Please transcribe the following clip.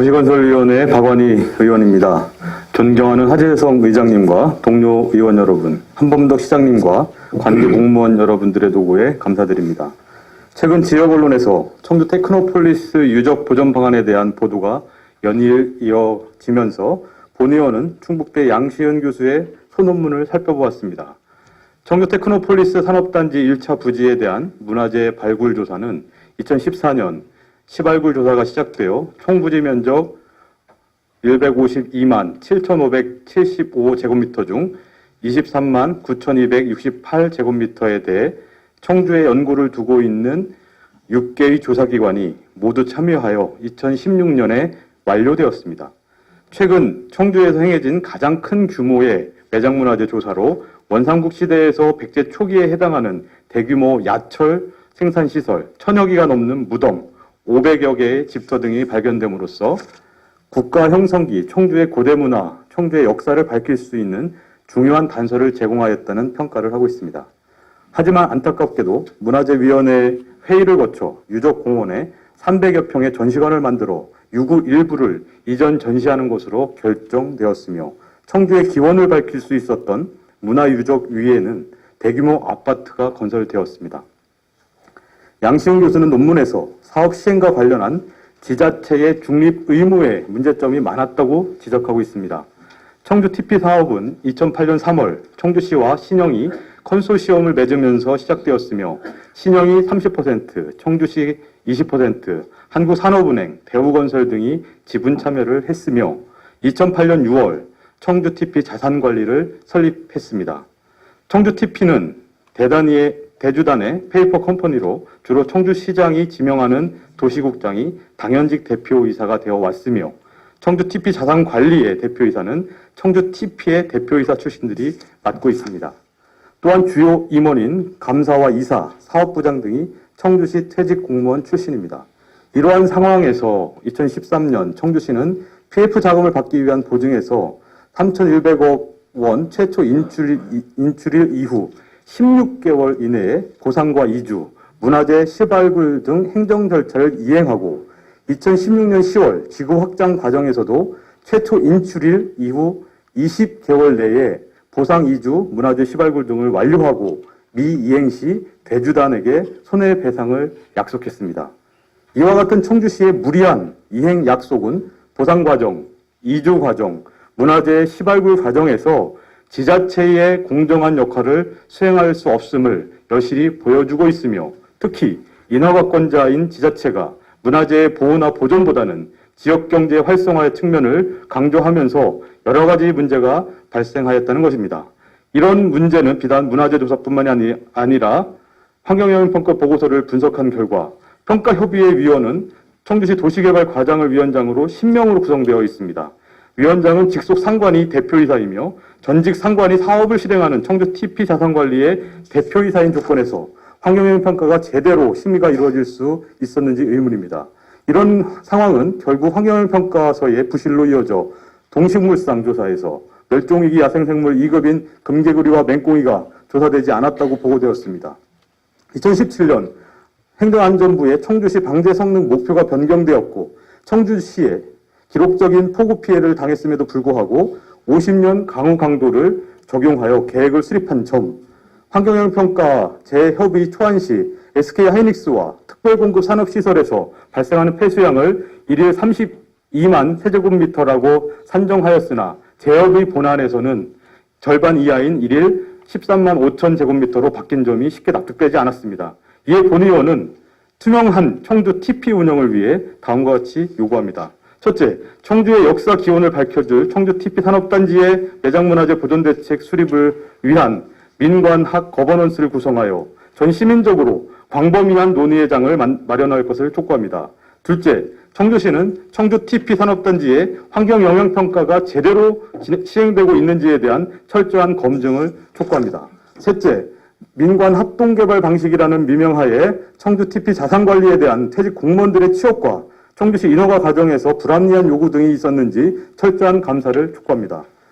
도시건설위원회 박원희 의원입니다. 존경하는 하재성 의장님과 동료 의원 여러분, 한범덕 시장님과 관계 공무원 여러분들의 도구에 감사드립니다. 최근 지역 언론에서 청주 테크노폴리스 유적 보전 방안에 대한 보도가 연일 이어지면서 본 의원은 충북대 양시은 교수의 소논문을 살펴보았습니다. 청주 테크노폴리스 산업단지 1차 부지에 대한 문화재 발굴 조사는 2014년 시발굴 조사가 시작되어 총 부지 면적 152만 7,575제곱미터 중 23만 9,268제곱미터에 대해 청주에 연구를 두고 있는 6개의 조사기관이 모두 참여하여 2016년에 완료되었습니다. 최근 청주에서 행해진 가장 큰 규모의 매장문화재 조사로 원삼국 시대에서 백제 초기에 해당하는 대규모 야철 생산시설, 1000여 개가 넘는 무덤, 500여 개의 집터 등이 발견됨으로써 국가 형성기 청주의 고대문화, 청주의 역사를 밝힐 수 있는 중요한 단서를 제공하였다는 평가를 하고 있습니다. 하지만 안타깝게도 문화재위원회 회의를 거쳐 유적공원에 300여 평의 전시관을 만들어 유구 일부를 이전 전시하는 것으로 결정되었으며 청주의 기원을 밝힐 수 있었던 문화유적 위에는 대규모 아파트가 건설되었습니다. 양시은 교수는 논문에서 사업 시행과 관련한 지자체의 중립 의무에 문제점이 많았다고 지적하고 있습니다. 청주 TP 사업은 2008년 3월 청주시와 신영이 컨소시엄을 맺으면서 시작되었으며 신영이 30%, 청주시 20%, 한국산업은행, 대우건설 등이 지분 참여를 했으며 2008년 6월 청주 TP 자산관리를 설립했습니다. 청주 TP는 대주단의 페이퍼 컴퍼니로 주로 청주시장이 지명하는 도시국장이 당연직 대표이사가 되어 왔으며 청주 TP 자산관리의 대표이사는 청주 TP의 대표이사 출신들이 맡고 있습니다. 또한 주요 임원인 감사와 이사, 사업부장 등이 청주시 퇴직 공무원 출신입니다. 이러한 상황에서 2013년 청주시는 PF 자금을 받기 위한 보증에서 3,100억 원 최초 인출일 이후 16개월 이내에 보상과 이주, 문화재 시발굴 등 행정 절차를 이행하고 2016년 10월 지구 확장 과정에서도 최초 인출일 이후 20개월 내에 보상 이주, 문화재 시발굴 등을 완료하고 미이행 시 대주단에게 손해배상을 약속했습니다. 이와 같은 청주시의 무리한 이행 약속은 보상 과정, 이주 과정, 문화재 시발굴 과정에서 지자체의 공정한 역할을 수행할 수 없음을 여실히 보여주고 있으며 특히 인허가권자인 지자체가 문화재의 보호나 보존보다는 지역경제 활성화의 측면을 강조하면서 여러 가지 문제가 발생하였다는 것입니다. 이런 문제는 비단 문화재 조사뿐만이 아니라 환경영향평가 보고서를 분석한 결과 평가협의회 위원은 청주시 도시개발과장을 위원장으로 10명으로 구성되어 있습니다. 위원장은 직속 상관이 대표이사이며 전직 상관이 사업을 실행하는 청주 TP 자산관리의 대표이사인 조건에서 환경영향평가가 제대로 심의가 이루어질 수 있었는지 의문입니다. 이런 상황은 결국 환경영향평가서의 부실로 이어져 동식물상 조사에서 멸종위기 야생생물 2급인 금개구리와 맹꽁이가 조사되지 않았다고 보고되었습니다. 2017년 행정안전부의 청주시 방제 성능 목표가 변경되었고 청주시에 기록적인 폭우 피해를 당했음에도 불구하고 50년 강우 강도를 적용하여 계획을 수립한 점, 환경영향평가 재협의 초안 시 SK하이닉스와 특별공급 산업시설에서 발생하는 폐수량을 일일 32만 세제곱미터라고 산정하였으나 재협의 본안에서는 절반 이하인 일일 13만 5천 제곱미터로 바뀐 점이 쉽게 납득되지 않았습니다. 이에 본 의원은 투명한 청주 TP 운영을 위해 다음과 같이 요구합니다. 첫째, 청주의 역사 기원을 밝혀줄 청주 TP 산업단지의 매장문화재 보존대책 수립을 위한 민관학 거버넌스를 구성하여 전 시민적으로 광범위한 논의의 장을 마련할 것을 촉구합니다. 둘째, 청주시는 청주 TP 산업단지의 환경영향평가가 제대로 시행되고 있는지에 대한 철저한 검증을 촉구합니다. 셋째, 민관 합동개발 방식이라는 미명하에 청주 TP 자산관리에 대한 퇴직 공무원들의 취업과 청주시 인허가 과정에서 불합리한 요구 등이 있었는지 철저한 감사를 촉구합니다.